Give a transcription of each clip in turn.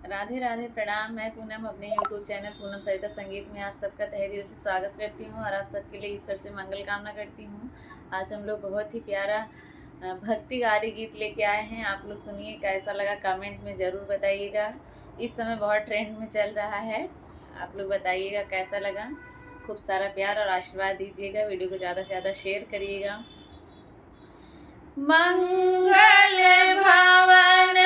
राधे राधे, प्रणाम। मैं पूनम अपने YouTube चैनल पूनम सरिता संगीत में आप सबका तहे दिल से स्वागत करती हूँ और आप सबके लिए ईश्वर से मंगल कामना करती हूँ। आज हम लोग बहुत ही प्यारा भक्ति गारी गीत लेके आए हैं। आप लोग सुनिए, कैसा लगा कमेंट में ज़रूर बताइएगा। इस समय बहुत ट्रेंड में चल रहा है। आप लोग बताइएगा कैसा लगा। खूब सारा प्यार और आशीर्वाद दीजिएगा। वीडियो को ज़्यादा से ज़्यादा शेयर करिएगा। मंगल भवन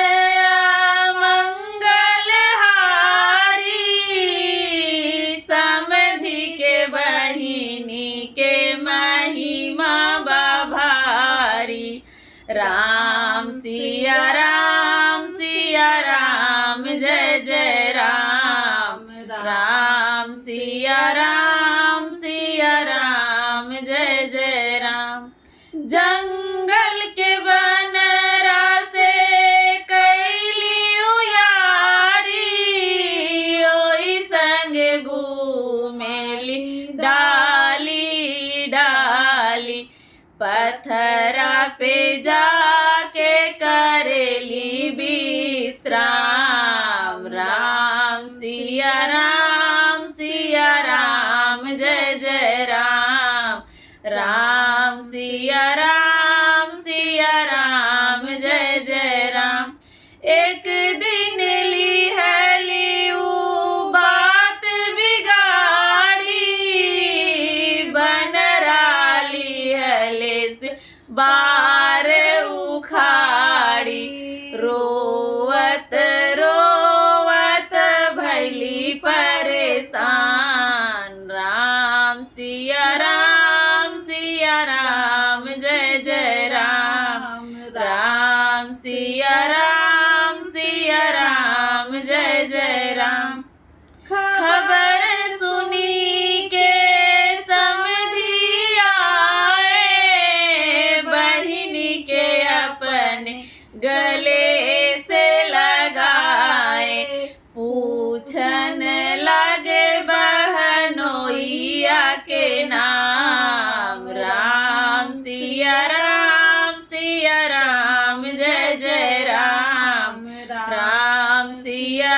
समधि के बहिनी के महिमा बभारी। राम सिया राम जय जय राम। राम सिया राम जय जय राम। जंगल के बनरा से कैली उयारी, ओई संग घूमेली डाली डाली। पत्थरा पे जाके करेली विश्राम। राम सिया राम जय जय राम। राम सिया राम जय जय राम। एक दिन लिहली बात बिगाड़ी, बनरा लिहले से बार उखाड़ी। रोवत रोवत भैली परेशान। राम सिया राम जय जय राम। राम सिया राम जय जय राम। खबर सुनी के समधि आए, बहिनी के अपने गले से लगाए। पूछन लगे बहनोइया के नाम। राम सिया राम जय जय राम। राम सिया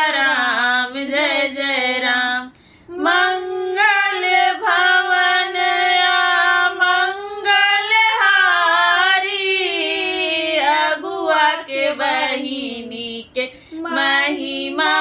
राम जय जय राम। मंगल भवन मंगल हारी, अगुआ के बहिनी के महिमा